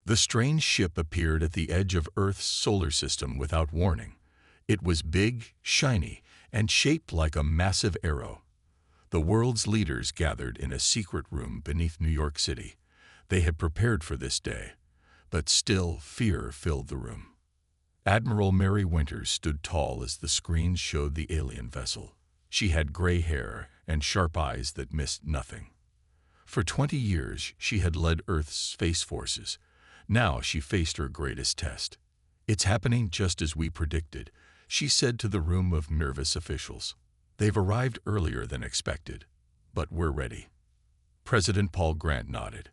The strange ship appeared at the edge of Earth's solar system without warning. It was big, shiny, and shaped like a massive arrow. The world's leaders gathered in a secret room beneath New York City. They had prepared for this day, but still fear filled the room. Admiral Mary Winters stood tall as the screens showed the alien vessel. She had gray hair and sharp eyes that missed nothing. For 20 years, she had led Earth's space forces. Now she faced her greatest test. "It's happening just as we predicted," she said to the room of nervous officials. "They've arrived earlier than expected, but we're ready." President Paul Grant nodded.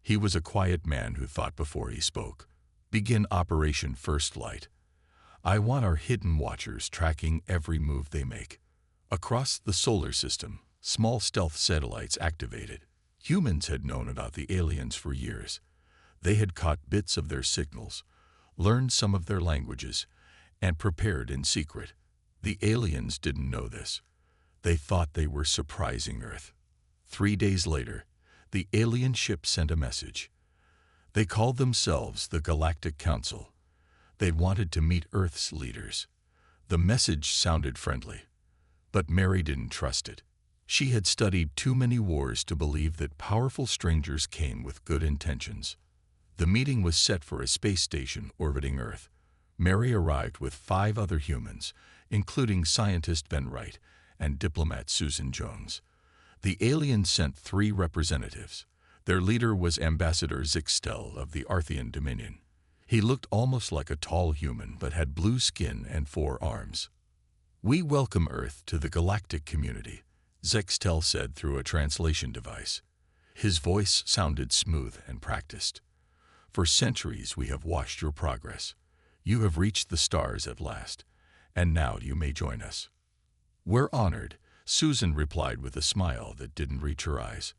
He was a quiet man who thought before he spoke. "Begin Operation First Light. I want our hidden watchers tracking every move they make." Across the solar system, small stealth satellites activated. Humans had known about the aliens for years. They had caught bits of their signals, learned some of their languages, and prepared in secret. The aliens didn't know this. They thought they were surprising Earth. 3 days later, the alien ship sent a message. They called themselves the Galactic Council. They wanted to meet Earth's leaders. The message sounded friendly, but Mary didn't trust it. She had studied too many wars to believe that powerful strangers came with good intentions. The meeting was set for a space station orbiting Earth. Mary arrived with 5 other humans, including scientist Ben Wright and diplomat Susan Jones. The aliens sent 3 representatives. Their leader was Ambassador Zixtel of the Arthean Dominion. He looked almost like a tall human but had blue skin and 4 arms. "We welcome Earth to the galactic community," Zixtel said through a translation device. His voice sounded smooth and practiced. "For centuries we have watched your progress. You have reached the stars at last, and now you may join us." "We're honored," Susan replied with a smile that didn't reach her eyes.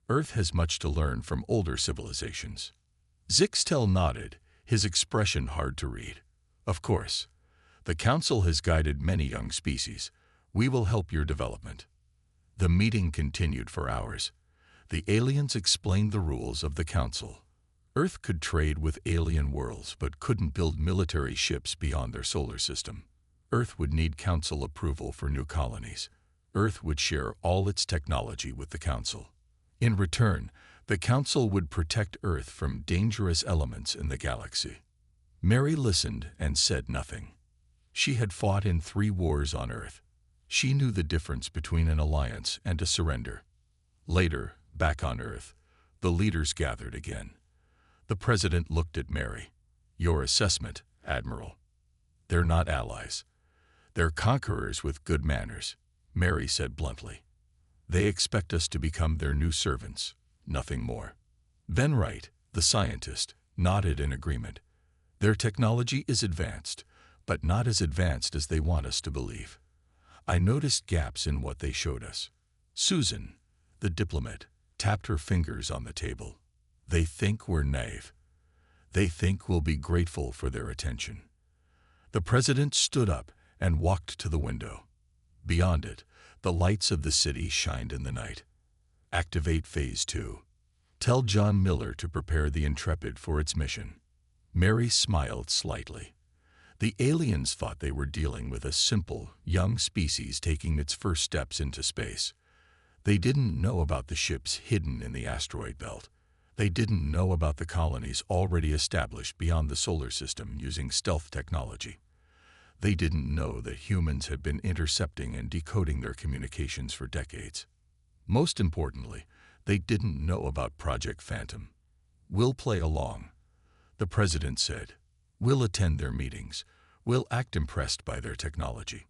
"Earth has much to learn from older civilizations." Zixtel nodded, his expression hard to read. "Of course. The Council has guided many young species. We will help your development." The meeting continued for hours. The aliens explained the rules of the Council. Earth could trade with alien worlds but couldn't build military ships beyond their solar system. Earth would need Council approval for new colonies. Earth would share all its technology with the Council. In return, the Council would protect Earth from dangerous elements in the galaxy. Mary listened and said nothing. She had fought in 3 wars on Earth. She knew the difference between an alliance and a surrender. Later, back on Earth, the leaders gathered again. The president looked at Mary. "Your assessment, Admiral." "They're not allies. They're conquerors with good manners," Mary said bluntly. "They expect us to become their new servants, nothing more." Ben Wright, the scientist, nodded in agreement. "Their technology is advanced, but not as advanced as they want us to believe. I noticed gaps in what they showed us." Susan, the diplomat, tapped her fingers on the table. "They think we're naive. They think we'll be grateful for their attention." The president stood up and walked to the window. Beyond it, the lights of the city shined in the night. "Activate Phase 2. Tell John Miller to prepare the Intrepid for its mission." Mary smiled slightly. The aliens thought they were dealing with a simple, young species taking its first steps into space. They didn't know about the ships hidden in the asteroid belt. They didn't know about the colonies already established beyond the solar system using stealth technology. They didn't know that humans had been intercepting and decoding their communications for decades. Most importantly, they didn't know about Project Phantom. "We'll play along," the president said. "We'll attend their meetings. We'll act impressed by their technology.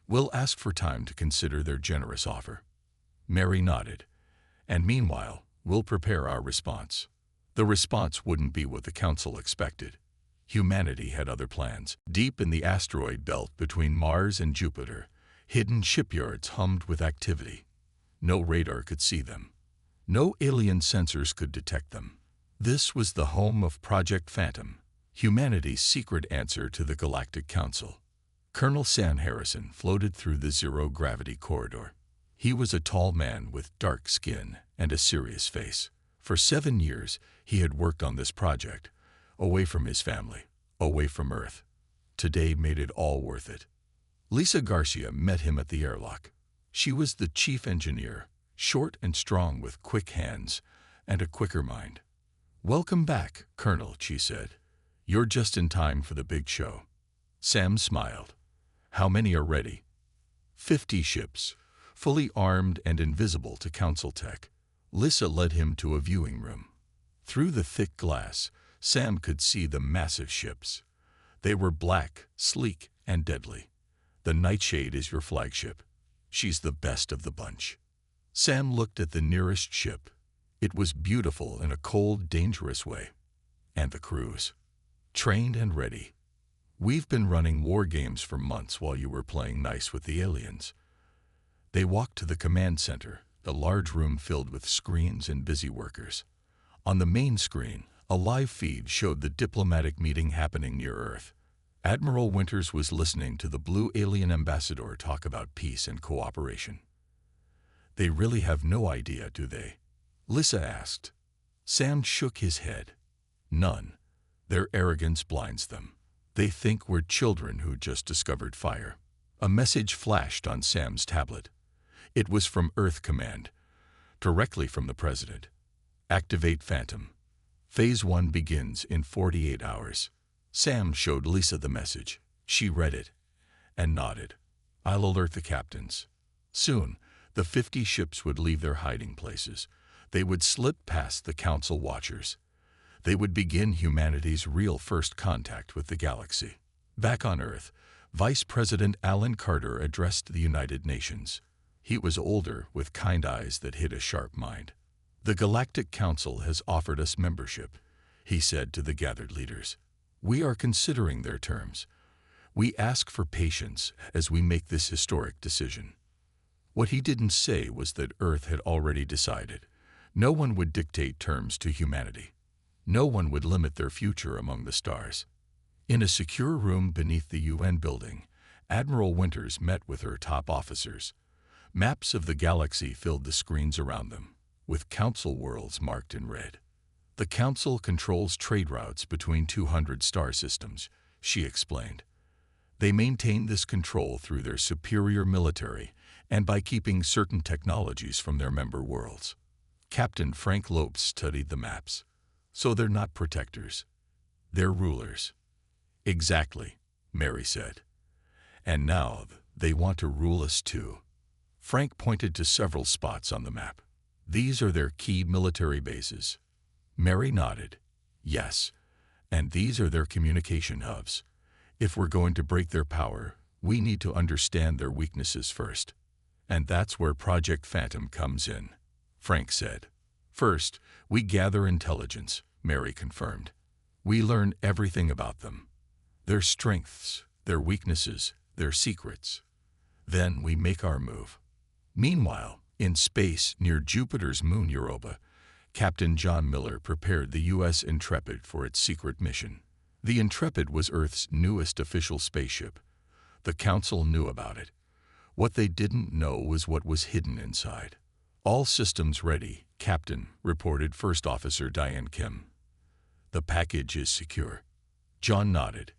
We'll ask for time to consider their generous offer." Mary nodded. "And meanwhile, we'll prepare our response." The response wouldn't be what the Council expected. Humanity had other plans. Deep in the asteroid belt between Mars and Jupiter, hidden shipyards hummed with activity. No radar could see them. No alien sensors could detect them. This was the home of Project Phantom, humanity's secret answer to the Galactic Council. Colonel Sam Harrison floated through the zero-gravity corridor. He was a tall man with dark skin and a serious face. For 7 years, he had worked on this project, away from his family, away from Earth. Today made it all worth it. Lisa Garcia met him at the airlock. She was the chief engineer, short and strong with quick hands and a quicker mind. "Welcome back, Colonel," she said. "You're just in time for the big show." Sam smiled. "How many are ready?" 50 ships, fully armed and invisible to Council tech. Lisa led him to a viewing room. Through the thick glass, Sam could see the massive ships. They were black, sleek, and deadly. "The Nightshade is your flagship. She's the best of the bunch." Sam looked at the nearest ship. It was beautiful in a cold, dangerous way. And the crews. Trained and ready. "We've been running war games for months while you were playing nice with the aliens." They walked to the command center, the large room filled with screens and busy workers. On the main screen, a live feed showed the diplomatic meeting happening near Earth. Admiral Winters was listening to the blue alien ambassador talk about peace and cooperation. "They really have no idea, do they?" Lisa asked. Sam shook his head. "None. Their arrogance blinds them. They think we're children who just discovered fire." A message flashed on Sam's tablet. It was from Earth Command, directly from the President. "Activate Phantom. Phase 1 begins in 48 hours. Sam showed Lisa the message. She read it and nodded. "I'll alert the captains." Soon, the 50 ships would leave their hiding places. They would slip past the Council watchers. They would begin humanity's real first contact with the galaxy. Back on Earth, Vice President Alan Carter addressed the United Nations. He was older, with kind eyes that hid a sharp mind. "The Galactic Council has offered us membership," he said to the gathered leaders. "We are considering their terms. We ask for patience as we make this historic decision." What he didn't say was that Earth had already decided. No one would dictate terms to humanity. No one would limit their future among the stars. In a secure room beneath the UN building, Admiral Winters met with her top officers. Maps of the galaxy filled the screens around them, with Council worlds marked in red. "The Council controls trade routes between 200 star systems," she explained. "They maintain this control through their superior military and by keeping certain technologies from their member worlds." Captain Frank Lopes studied the maps. "So they're not protectors. They're rulers." "Exactly," Mary said. "And now they want to rule us too." Frank pointed to several spots on the map. "These are their key military bases." Mary nodded. "Yes, and these are their communication hubs. If we're going to break their power, we need to understand their weaknesses first. And that's where Project Phantom comes in," Frank said. "First, we gather intelligence," Mary confirmed. "We learn everything about them. Their strengths, their weaknesses, their secrets. Then we make our move." Meanwhile, in space near Jupiter's moon Europa, Captain John Miller prepared the U.S. Intrepid for its secret mission. The Intrepid was Earth's newest official spaceship. The Council knew about it. What they didn't know was what was hidden inside. "All systems ready, Captain," reported First Officer Diane Kim. "The package is secure." John nodded.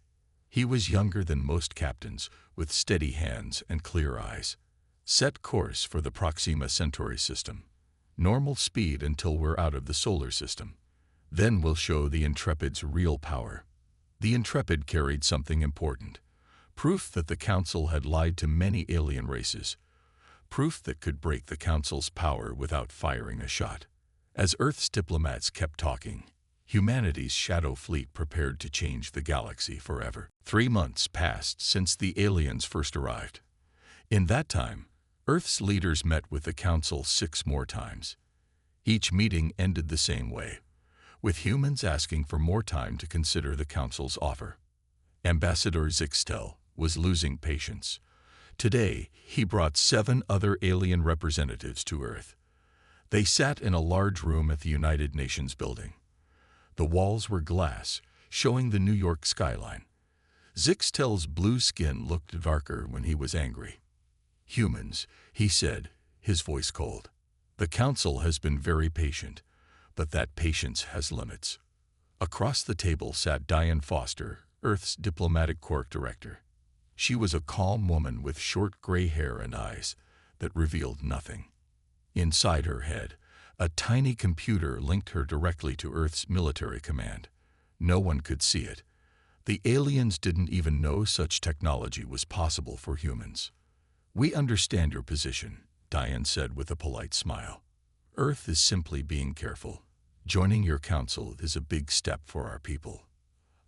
He was younger than most captains, with steady hands and clear eyes. "Set course for the Proxima Centauri system. Normal speed until we're out of the solar system. Then we'll show the Intrepid's real power." The Intrepid carried something important. Proof that the Council had lied to many alien races. Proof that could break the Council's power without firing a shot. As Earth's diplomats kept talking, humanity's shadow fleet prepared to change the galaxy forever. 3 months passed since the aliens first arrived. In that time, Earth's leaders met with the Council 6 more times. Each meeting ended the same way, with humans asking for more time to consider the Council's offer. Ambassador Zixtel was losing patience. Today, he brought 7 other alien representatives to Earth. They sat in a large room at the United Nations building. The walls were glass, showing the New York skyline. Zixtel's blue skin looked darker when he was angry. "Humans," he said, his voice cold. "The Council has been very patient, but that patience has limits. Across the table sat Diane Foster, Earth's diplomatic corps director. She was a calm woman with short gray hair and eyes that revealed nothing. Inside her head, a tiny computer linked her directly to Earth's military command. No one could see it. The aliens didn't even know such technology was possible for humans. "We understand your position," Diane said with a polite smile. "Earth is simply being careful. Joining your council is a big step for our people."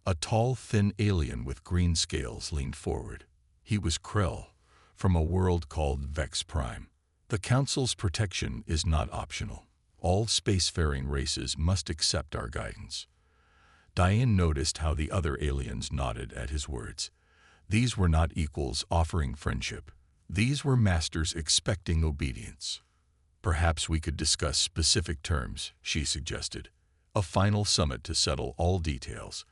A tall, thin alien with green scales leaned forward. He was Krell, from a world called Vex Prime. "The Council's protection is not optional. All spacefaring races must accept our guidance." Diane noticed how the other aliens nodded at his words. These were not equals offering friendship. These were masters expecting obedience. "Perhaps we could discuss specific terms," she suggested. "A final summit to settle all details.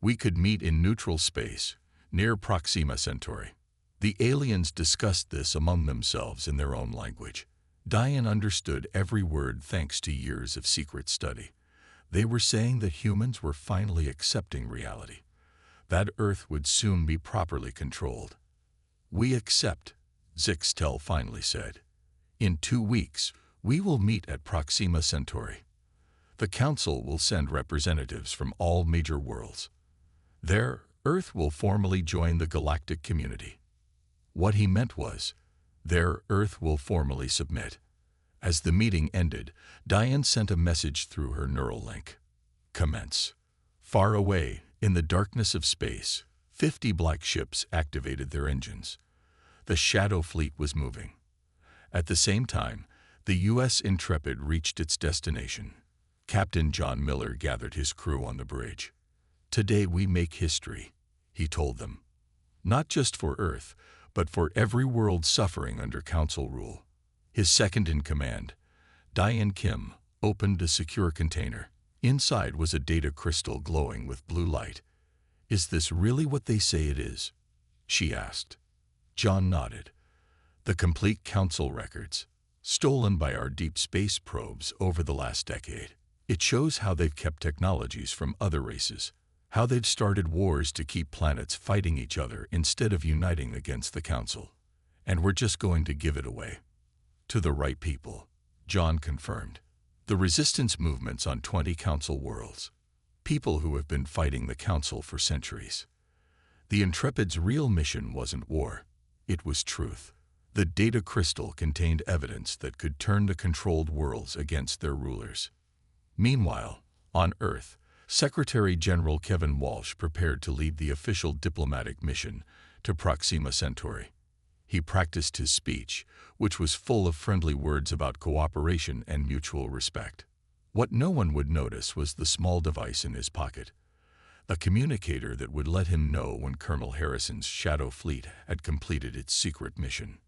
We could meet in neutral space, near Proxima Centauri." The aliens discussed this among themselves in their own language. Diane understood every word thanks to years of secret study. They were saying that humans were finally accepting reality, that Earth would soon be properly controlled. "We accept," Zixtel finally said. "In 2 weeks, we will meet at Proxima Centauri. The Council will send representatives from all major worlds. There, Earth will formally join the galactic community." What he meant was, there Earth will formally submit. As the meeting ended, Diane sent a message through her neural link. "Commence." Far away, in the darkness of space, 50 black ships activated their engines. The Shadow Fleet was moving. At the same time, the U.S. Intrepid reached its destination. Captain John Miller gathered his crew on the bridge. "Today we make history," he told them. "Not just for Earth, but for every world suffering under Council rule." His second-in-command, Diane Kim, opened a secure container. Inside was a data crystal glowing with blue light. "Is this really what they say it is?" she asked. John nodded. "The complete Council records, stolen by our deep space probes over the last decade. It shows how they've kept technologies from other races, how they've started wars to keep planets fighting each other instead of uniting against the Council. And we're just going to give it away. To the right people," John confirmed. "The resistance movements on 20 Council worlds. People who have been fighting the Council for centuries. The Intrepid's real mission wasn't war. It was truth. The data crystal contained evidence that could turn the controlled worlds against their rulers." Meanwhile, on Earth, Secretary General Kevin Walsh prepared to lead the official diplomatic mission to Proxima Centauri. He practiced his speech, which was full of friendly words about cooperation and mutual respect. What no one would notice was the small device in his pocket, a communicator that would let him know when Colonel Harrison's Shadow Fleet had completed its secret mission.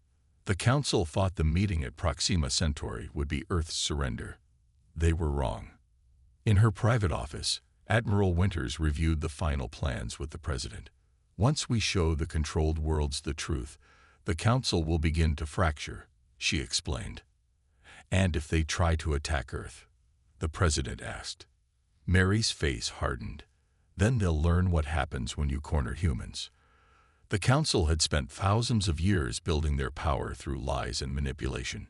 The Council thought the meeting at Proxima Centauri would be Earth's surrender. They were wrong. In her private office, Admiral Winters reviewed the final plans with the President. "Once we show the controlled worlds the truth, the Council will begin to fracture," she explained. "And if they try to attack Earth?" the President asked. Mary's face hardened. "Then they'll learn what happens when you corner humans." The Council had spent thousands of years building their power through lies and manipulation.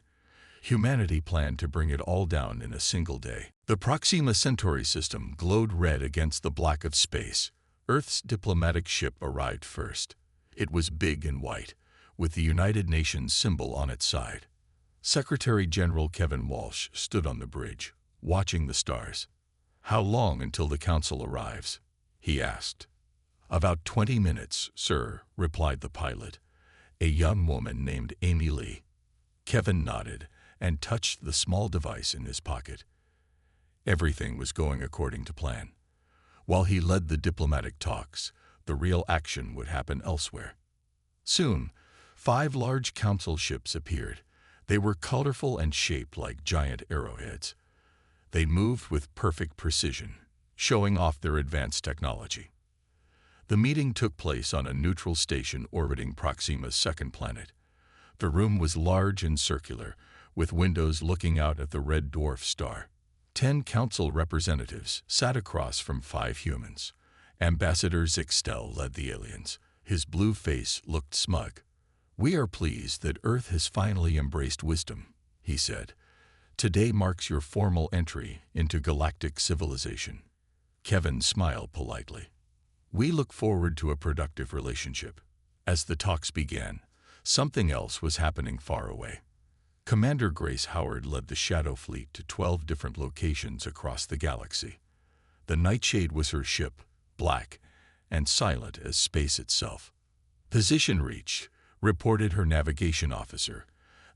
Humanity planned to bring it all down in a single day. The Proxima Centauri system glowed red against the black of space. Earth's diplomatic ship arrived first. It was big and white, with the United Nations symbol on its side. Secretary General Kevin Walsh stood on the bridge, watching the stars. "How long until the Council arrives?" he asked. "About 20 minutes, sir," replied the pilot, a young woman named Amy Lee. Kevin nodded and touched the small device in his pocket. Everything was going according to plan. While he led the diplomatic talks, the real action would happen elsewhere. Soon, 5 large Council ships appeared. They were colorful and shaped like giant arrowheads. They moved with perfect precision, showing off their advanced technology. The meeting took place on a neutral station orbiting Proxima's second planet. The room was large and circular, with windows looking out at the red dwarf star. 10 council representatives sat across from 5 humans. Ambassador Zixtel led the aliens. His blue face looked smug. "We are pleased that Earth has finally embraced wisdom," he said. "Today marks your formal entry into galactic civilization." Kevin smiled politely. "We look forward to a productive relationship." As the talks began, something else was happening far away. Commander Grace Howard led the Shadow Fleet to 12 different locations across the galaxy. The Nightshade was her ship, black and silent as space itself. "Position reached," reported her navigation officer,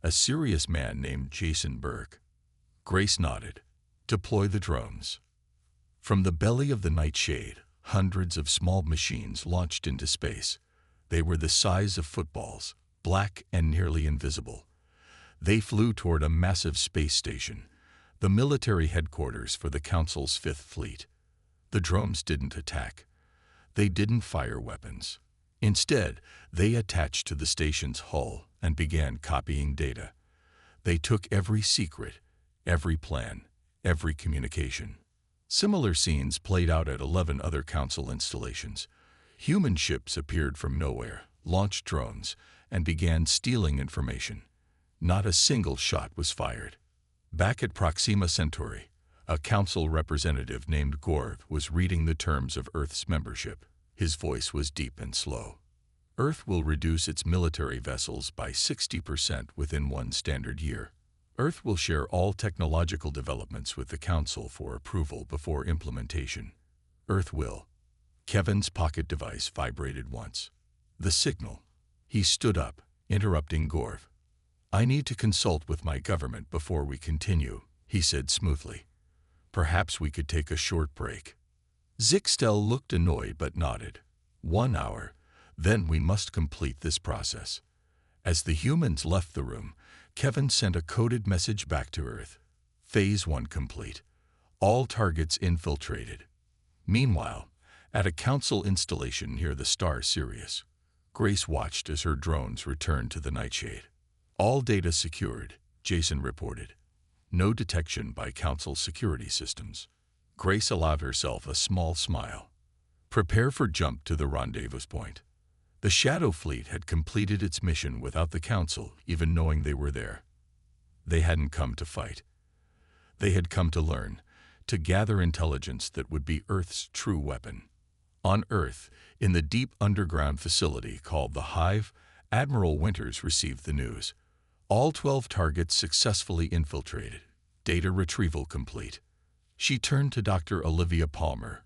a serious man named Jason Burke. Grace nodded. "Deploy the drones." From the belly of the Nightshade, hundreds of small machines launched into space. They were the size of footballs, black and nearly invisible. They flew toward a massive space station, the military headquarters for the Council's Fifth Fleet. The drones didn't attack. They didn't fire weapons. Instead, they attached to the station's hull and began copying data. They took every secret, every plan, every communication. Similar scenes played out at 11 other Council installations. Human ships appeared from nowhere, launched drones, and began stealing information. Not a single shot was fired. Back at Proxima Centauri, a council representative named Gorv was reading the terms of Earth's membership. His voice was deep and slow. "Earth will reduce its military vessels by 60% within 1 standard year. Earth will share all technological developments with the Council for approval before implementation. Earth will." Kevin's pocket device vibrated once. The signal. He stood up, interrupting Gorv. "I need to consult with my government before we continue," he said smoothly. "Perhaps we could take a short break." Zixtel looked annoyed but nodded. 1 hour, then we must complete this process. As the humans left the room, Kevin sent a coded message back to Earth. Phase 1 complete. All targets infiltrated. Meanwhile, at a council installation near the star Sirius, Grace watched as her drones returned to the Nightshade. "All data secured," Jason reported. "No detection by Council security systems." Grace allowed herself a small smile. "Prepare for jump to the rendezvous point." The Shadow Fleet had completed its mission without the Council even knowing they were there. They hadn't come to fight. They had come to learn, to gather intelligence that would be Earth's true weapon. On Earth, in the deep underground facility called the Hive, Admiral Winters received the news. All 12 targets successfully infiltrated. Data retrieval complete. She turned to Dr. Olivia Palmer,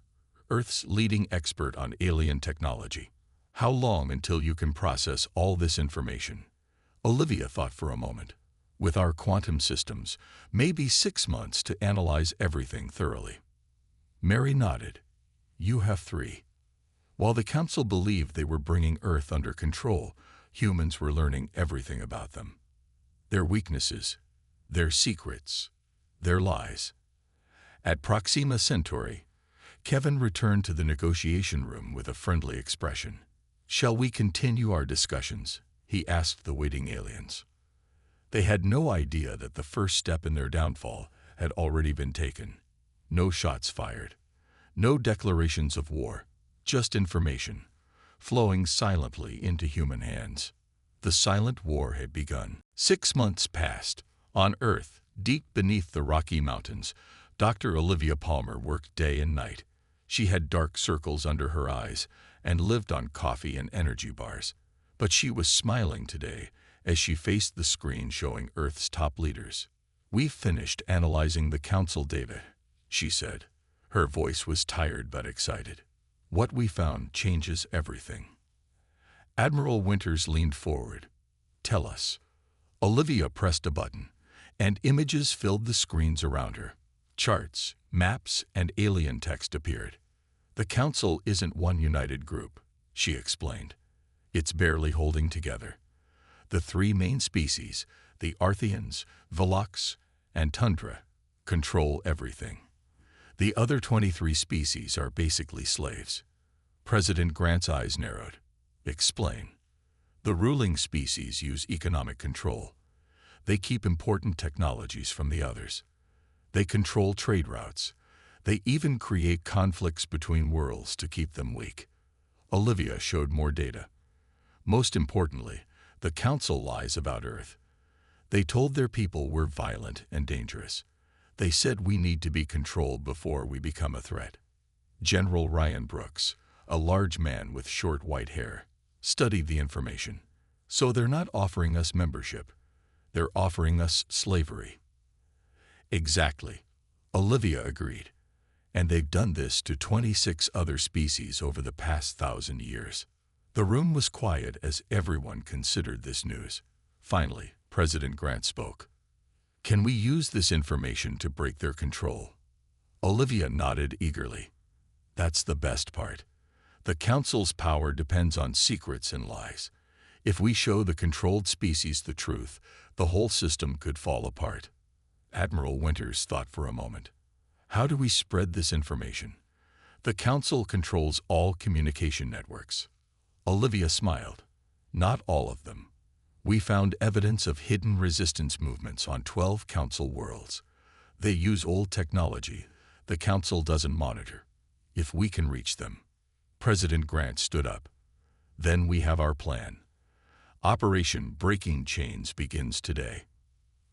Earth's leading expert on alien technology. "How long until you can process all this information?" Olivia thought for a moment. "With our quantum systems, maybe 6 months to analyze everything thoroughly." Mary nodded. "You have 3. While the Council believed they were bringing Earth under control, humans were learning everything about them. Their weaknesses, their secrets, their lies. At Proxima Centauri, Kevin returned to the negotiation room with a friendly expression. "Shall we continue our discussions?" he asked the waiting aliens. They had no idea that the first step in their downfall had already been taken. No shots fired. No declarations of war. Just information, flowing silently into human hands. The silent war had begun. 6 months passed. On Earth, deep beneath the Rocky Mountains, Dr. Olivia Palmer worked day and night. She had dark circles under her eyes and lived on coffee and energy bars. But she was smiling today as she faced the screen showing Earth's top leaders. "We've finished analyzing the Council data," she said. Her voice was tired but excited. "What we found changes everything." Admiral Winters leaned forward. "Tell us." Olivia pressed a button, and images filled the screens around her. Charts, maps, and alien text appeared. "The Council isn't one united group," she explained. "It's barely holding together. The 3 main species, the Arthians, Velox, and Tundra, control everything. The other 23 species are basically slaves." President Grant's eyes narrowed. "Explain." "The ruling species use economic control. They keep important technologies from the others. They control trade routes. They even create conflicts between worlds to keep them weak. Olivia showed more data. Most importantly, the Council lies about Earth. They told their people we're violent and dangerous. They said we need to be controlled before we become a threat. General Ryan Brooks, a large man with short white hair, studied the information. So they're not offering us membership. They're offering us slavery. Exactly. Olivia agreed. And they've done this to 26 other species over the past 1,000 years. The room was quiet as everyone considered this news. Finally, President Grant spoke. Can we use this information to break their control? Olivia nodded eagerly. That's the best part. The Council's power depends on secrets and lies. If we show the controlled species the truth, the whole system could fall apart. Admiral Winters thought for a moment. How do we spread this information? The Council controls all communication networks. Olivia smiled. Not all of them. We found evidence of hidden resistance movements on 12 Council worlds. They use old technology the Council doesn't monitor. If we can reach them. President Grant stood up. Then we have our plan. Operation Breaking Chains begins today.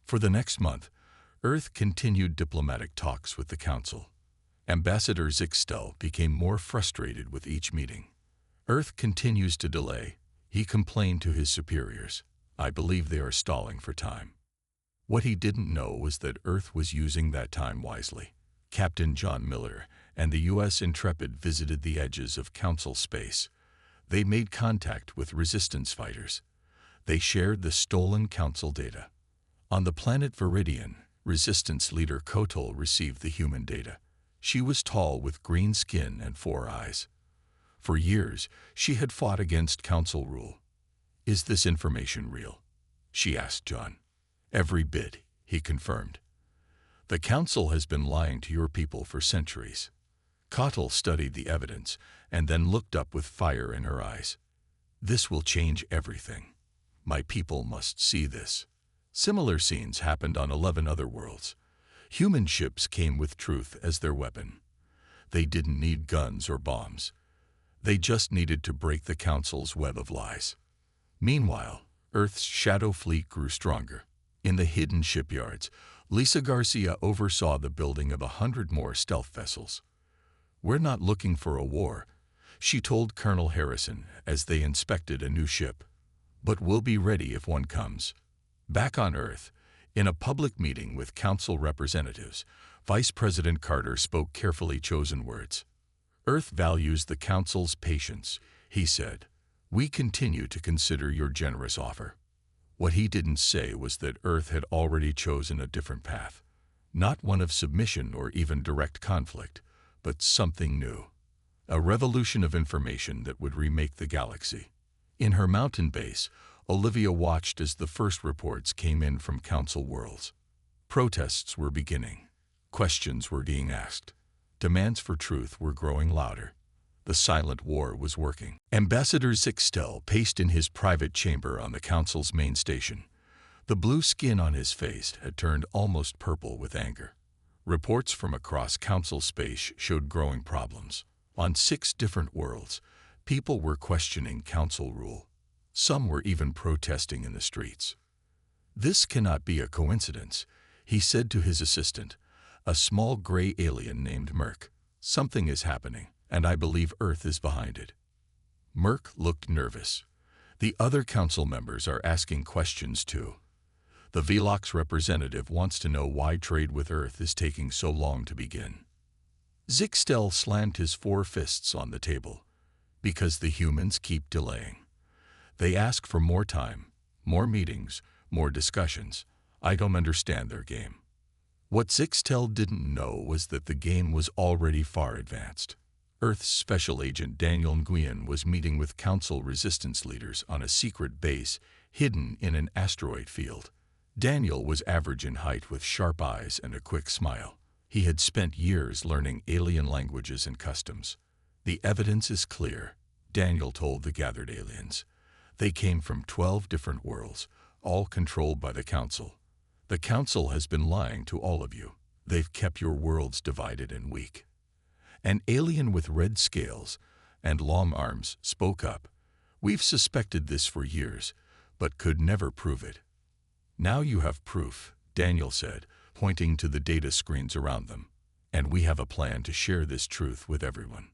For the next month, Earth continued diplomatic talks with the Council. Ambassador Zixtel became more frustrated with each meeting. Earth continues to delay. He complained to his superiors. I believe they are stalling for time. What he didn't know was that Earth was using that time wisely. Captain John Miller and the U.S. Intrepid visited the edges of Council space. They made contact with resistance fighters. They shared the stolen Council data. On the planet Viridian, Resistance leader Kotal received the human data. She was tall with green skin and 4 eyes. For years, she had fought against Council rule. Is this information real? She asked John. Every bit, he confirmed. The Council has been lying to your people for centuries. Kotal studied the evidence and then looked up with fire in her eyes. This will change everything. My people must see this. Similar scenes happened on 11 other worlds. Human ships came with truth as their weapon. They didn't need guns or bombs. They just needed to break the Council's web of lies. Meanwhile, Earth's shadow fleet grew stronger. In the hidden shipyards, Lisa Garcia oversaw the building of 100 more stealth vessels. We're not looking for a war, she told Colonel Harrison as they inspected a new ship. But we'll be ready if one comes. Back on Earth, in a public meeting with Council representatives, Vice President Carter spoke carefully chosen words. Earth values the Council's patience, he said. We continue to consider your generous offer. What he didn't say was that Earth had already chosen a different path. Not one of submission or even direct conflict, but something new. A revolution of information that would remake the galaxy. In her mountain base, Olivia watched as the first reports came in from Council worlds. Protests were beginning. Questions were being asked. Demands for truth were growing louder. The silent war was working. Ambassador Zixtel paced in his private chamber on the Council's main station. The blue skin on his face had turned almost purple with anger. Reports from across Council space showed growing problems. On 6 different worlds, people were questioning Council rule. Some were even protesting in the streets. This cannot be a coincidence, he said to his assistant, a small gray alien named Merc. Something is happening, and I believe Earth is behind it. Merc looked nervous. The other Council members are asking questions too. The Velox representative wants to know why trade with Earth is taking so long to begin. Zixtel slammed his 4 fists on the table. Because the humans keep delaying. They ask for more time, more meetings, more discussions. I don't understand their game. What Zixtel didn't know was that the game was already far advanced. Earth's Special Agent Daniel Nguyen was meeting with Council resistance leaders on a secret base hidden in an asteroid field. Daniel was average in height with sharp eyes and a quick smile. He had spent years learning alien languages and customs. The evidence is clear, Daniel told the gathered aliens. They came from 12 different worlds, all controlled by the Council. The Council has been lying to all of you. They've kept your worlds divided and weak. An alien with red scales and long arms spoke up. We've suspected this for years, but could never prove it. Now you have proof, Daniel said, pointing to the data screens around them. And we have a plan to share this truth with everyone.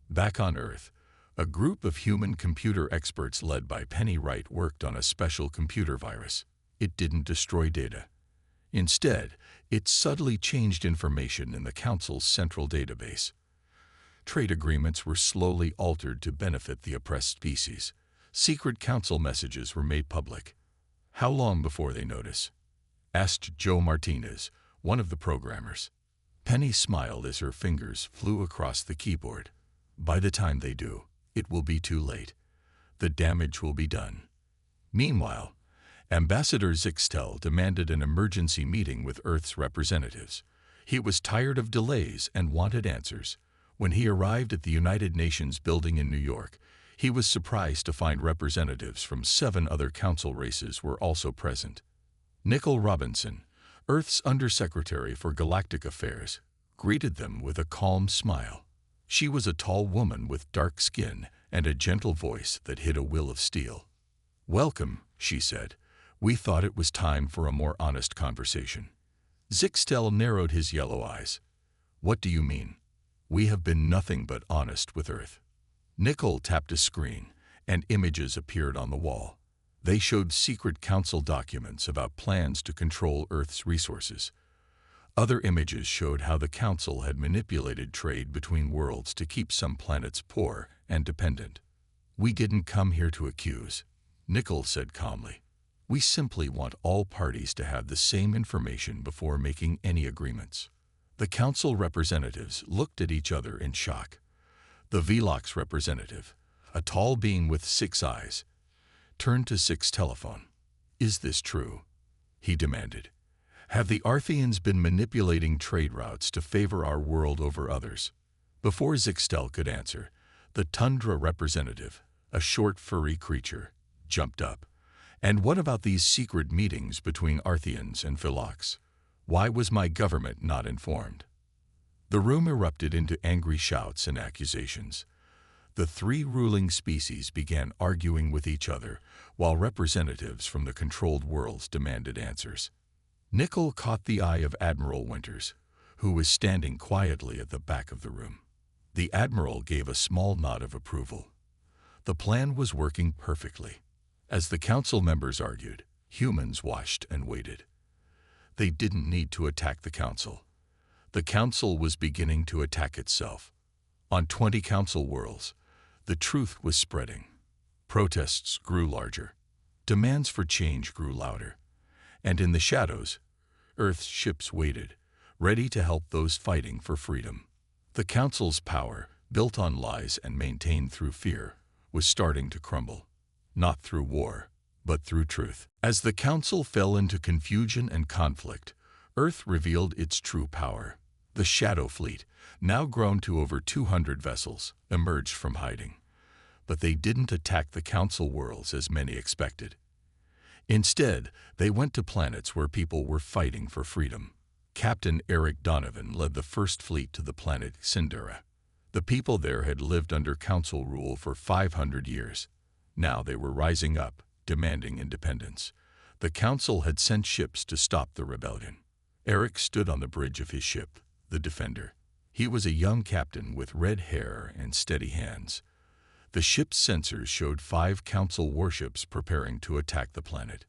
Back on Earth, a group of human computer experts led by Penny Wright worked on a special computer virus. It didn't destroy data. Instead, it subtly changed information in the Council's central database. Trade agreements were slowly altered to benefit the oppressed species. Secret Council messages were made public. How long before they notice? Asked Joe Martinez, one of the programmers. Penny smiled as her fingers flew across the keyboard. By the time they do, it will be too late. The damage will be done. Meanwhile, Ambassador Zixtel demanded an emergency meeting with Earth's representatives. He was tired of delays and wanted answers. When he arrived at the United Nations building in New York, he was surprised to find representatives from 7 other council races were also present. Nicole Robinson, Earth's Undersecretary for Galactic Affairs, greeted them with a calm smile. She was a tall woman with dark skin and a gentle voice that hid a will of steel. "Welcome," she said. "We thought it was time for a more honest conversation." Zixtel narrowed his yellow eyes. "What do you mean? We have been nothing but honest with Earth." Nicole tapped a screen, and images appeared on the wall. They showed secret council documents about plans to control Earth's resources. Other images showed how the council had manipulated trade between worlds to keep some planets poor and dependent. "We didn't come here to accuse," Nicole said calmly. "We simply want all parties to have the same information before making any agreements." The council representatives looked at each other in shock. The Velox representative, a tall being with 6 eyes, turned to Six telephone. "Is this true?" he demanded. "Have the Arthians been manipulating trade routes to favor our world over others?" Before Zixtel could answer, the Tundra representative, a short furry creature, jumped up. "And what about these secret meetings between Arthians and Velox? Why was my government not informed?" The room erupted into angry shouts and accusations. The 3 ruling species began arguing with each other, while representatives from the controlled worlds demanded answers. Nicole caught the eye of Admiral Winters, who was standing quietly at the back of the room. The Admiral gave a small nod of approval. The plan was working perfectly. As the council members argued, humans watched and waited. They didn't need to attack the council. The council was beginning to attack itself. On 20 council worlds, the truth was spreading. Protests grew larger. Demands for change grew louder. And in the shadows, Earth's ships waited, ready to help those fighting for freedom. The council's power, built on lies and maintained through fear, was starting to crumble. Not through war, but through truth. As the council fell into confusion and conflict, Earth revealed its true power. The Shadow Fleet, now grown to over 200 vessels, emerged from hiding. But they didn't attack the council worlds as many expected. Instead, they went to planets where people were fighting for freedom. Captain Eric Donovan led the first fleet to the planet Sindera. The people there had lived under council rule for 500 years. Now they were rising up, demanding independence. The council had sent ships to stop the rebellion. Eric stood on the bridge of his ship, the Defender. He was a young captain with red hair and steady hands. The ship's sensors showed 5 council warships preparing to attack the planet.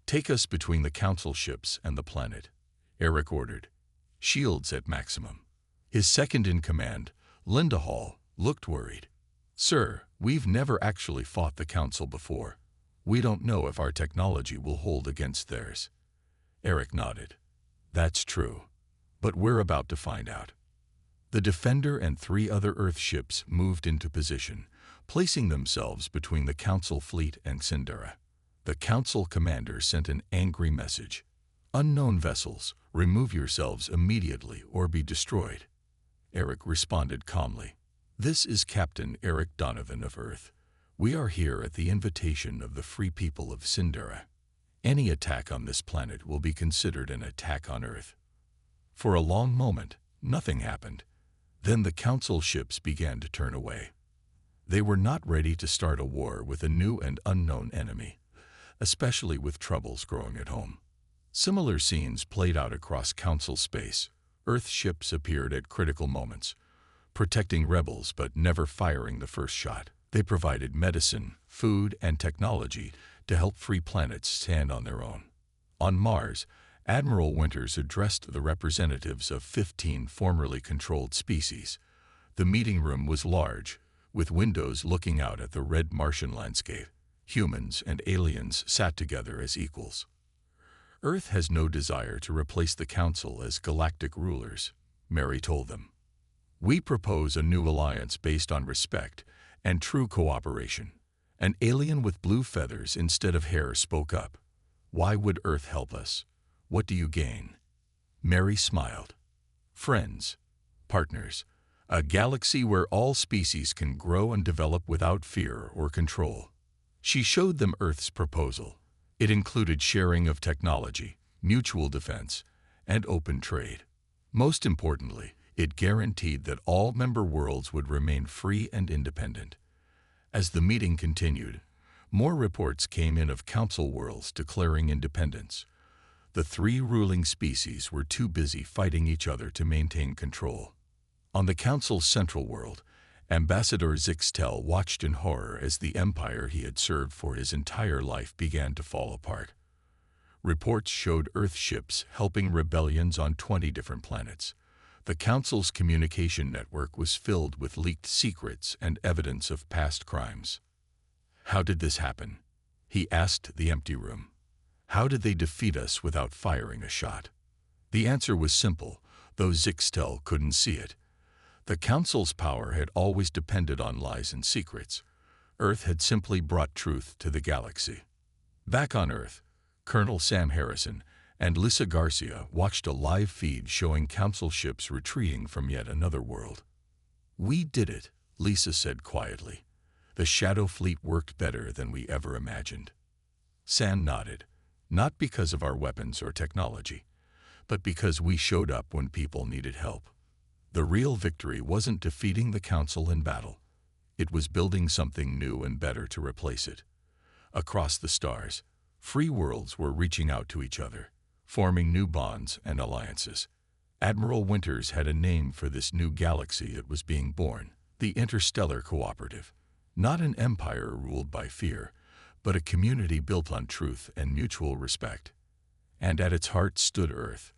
"Take us between the council ships and the planet," Eric ordered. "Shields at maximum." His second-in-command, Linda Hall, looked worried. "Sir, we've never actually fought the council before. We don't know if our technology will hold against theirs." Eric nodded. "That's true. But we're about to find out." The Defender and 3 other Earth ships moved into position, placing themselves between the Council fleet and Sindera. The Council commander sent an angry message. "Unknown vessels, remove yourselves immediately or be destroyed." Eric responded calmly. "This is Captain Eric Donovan of Earth. We are here at the invitation of the free people of Sindera. Any attack on this planet will be considered an attack on Earth." For a long moment, nothing happened. Then the council ships began to turn away. They were not ready to start a war with a new and unknown enemy, especially with troubles growing at home. Similar scenes played out across council space. Earth ships appeared at critical moments, protecting rebels but never firing the first shot. They provided medicine, food, and technology to help free planets stand on their own. On Mars, Admiral Winters addressed the representatives of 15 formerly controlled species. The meeting room was large, with windows looking out at the red Martian landscape. Humans and aliens sat together as equals. Earth has no desire to replace the Council as galactic rulers, Mary told them. We propose a new alliance based on respect and true cooperation. An alien with blue feathers instead of hair spoke up. Why would Earth help us? What do you gain? Mary smiled. Friends, partners, a galaxy where all species can grow and develop without fear or control. She showed them Earth's proposal. It included sharing of technology, mutual defense, and open trade. Most importantly, it guaranteed that all member worlds would remain free and independent. As the meeting continued, more reports came in of Council worlds declaring independence. The three ruling species were too busy fighting each other to maintain control. On the Council's central world, Ambassador Zixtel watched in horror as the empire he had served for his entire life began to fall apart. Reports showed Earth ships helping rebellions on 20 different planets. The Council's communication network was filled with leaked secrets and evidence of past crimes. How did this happen? He asked the empty room. How did they defeat us without firing a shot? The answer was simple, though Zixtel couldn't see it. The Council's power had always depended on lies and secrets. Earth had simply brought truth to the galaxy. Back on Earth, Colonel Sam Harrison and Lisa Garcia watched a live feed showing Council ships retreating from yet another world. We did it, Lisa said quietly. The Shadow Fleet worked better than we ever imagined. Sam nodded, not because of our weapons or technology, but because we showed up when people needed help. The real victory wasn't defeating the Council in battle. It was building something new and better to replace it. Across the stars, free worlds were reaching out to each other, forming new bonds and alliances. Admiral Winters had a name for this new galaxy that was being born, the Interstellar Cooperative. Not an empire ruled by fear, but a community built on truth and mutual respect. And at its heart stood Earth,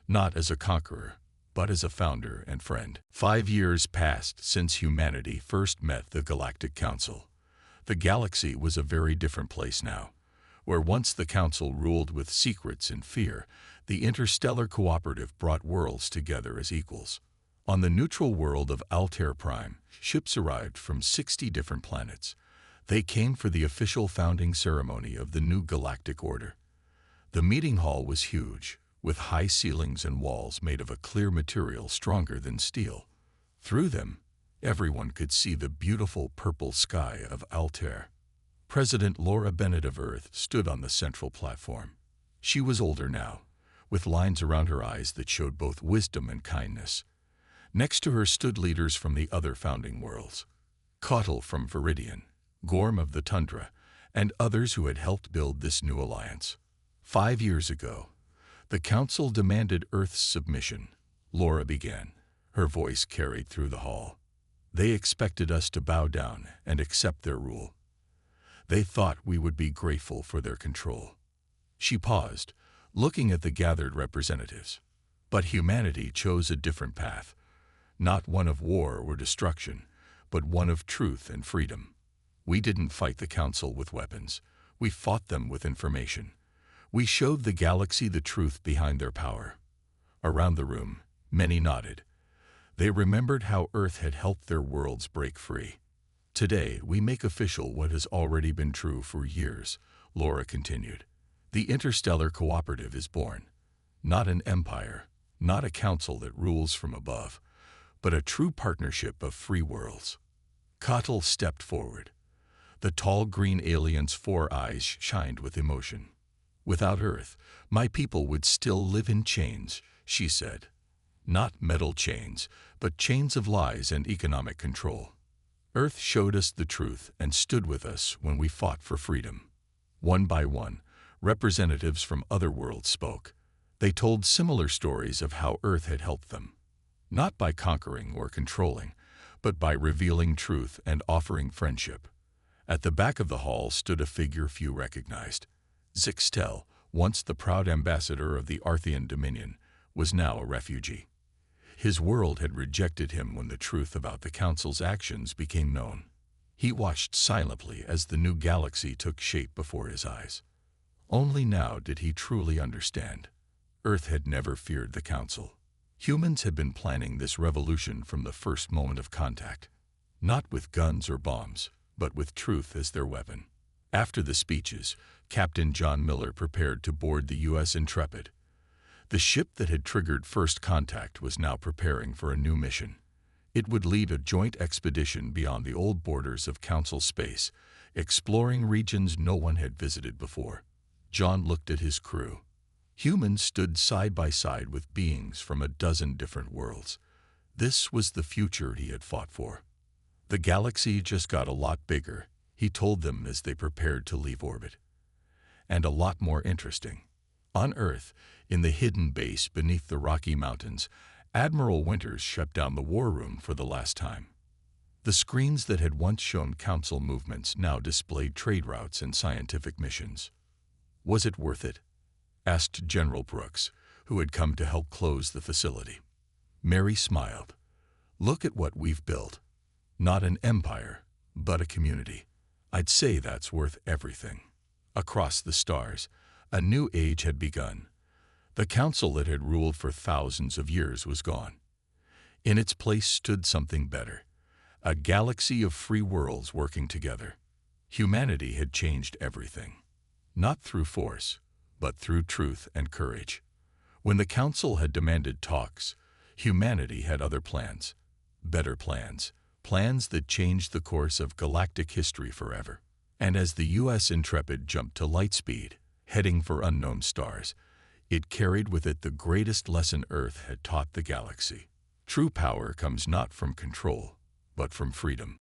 not as a conqueror, but as a founder and friend. 5 years passed since humanity first met the Galactic Council. The galaxy was a very different place now. Where once the Council ruled with secrets and fear, the Interstellar Cooperative brought worlds together as equals. On the neutral world of Altair Prime, ships arrived from 60 different planets. They came for the official founding ceremony of the new galactic order. The meeting hall was huge, with high ceilings and walls made of a clear material stronger than steel. Through them, everyone could see the beautiful purple sky of Altair. President Laura Bennett of Earth stood on the central platform. She was older now, with lines around her eyes that showed both wisdom and kindness. Next to her stood leaders from the other founding worlds. Cottle from Viridian, Gorm of the Tundra, and others who had helped build this new alliance. 5 years ago, the Council demanded Earth's submission. Laura began. Her voice carried through the hall. They expected us to bow down and accept their rule. They thought we would be grateful for their control. She paused, looking at the gathered representatives. But humanity chose a different path. Not one of war or destruction, but one of truth and freedom. We didn't fight the Council with weapons. We fought them with information. We showed the galaxy the truth behind their power. Around the room, many nodded. They remembered how Earth had helped their worlds break free. Today, we make official what has already been true for years, Laura continued. The Interstellar Cooperative is born. Not an empire, not a council that rules from above, but a true partnership of free worlds. Cottle stepped forward. The tall green alien's 4 eyes shined with emotion. Without Earth, my people would still live in chains, she said. Not metal chains, but chains of lies and economic control. Earth showed us the truth and stood with us when we fought for freedom. One by one, representatives from other worlds spoke. They told similar stories of how Earth had helped them, not by conquering or controlling, but by revealing truth and offering friendship. At the back of the hall stood a figure few recognized. Zixtel, once the proud ambassador of the Arthian Dominion, was now a refugee. His world had rejected him when the truth about the Council's actions became known. He watched silently as the new galaxy took shape before his eyes. Only now did he truly understand. Earth had never feared the Council. Humans had been planning this revolution from the first moment of contact. Not with guns or bombs, but with truth as their weapon. After the speeches, Captain John Miller prepared to board the U.S. Intrepid. The ship that had triggered first contact was now preparing for a new mission. It would lead a joint expedition beyond the old borders of Council space, exploring regions no one had visited before. John looked at his crew. Humans stood side by side with beings from a dozen different worlds. This was the future he had fought for. The galaxy just got a lot bigger, he told them as they prepared to leave orbit. And a lot more interesting. On Earth, in the hidden base beneath the Rocky Mountains, Admiral Winters shut down the war room for the last time. The screens that had once shown Council movements now displayed trade routes and scientific missions. Was it worth it? Asked General Brooks, who had come to help close the facility. Mary smiled. Look at what we've built. Not an empire, but a community. I'd say that's worth everything. Across the stars, a new age had begun. The Council that had ruled for thousands of years was gone. In its place stood something better, a galaxy of free worlds working together. Humanity had changed everything, not through force, but through truth and courage. When the Council had demanded talks, humanity had other plans, better plans, plans that changed the course of galactic history forever. And as the U.S. Intrepid jumped to light speed, heading for unknown stars, it carried with it the greatest lesson Earth had taught the galaxy. True power comes not from control, but from freedom.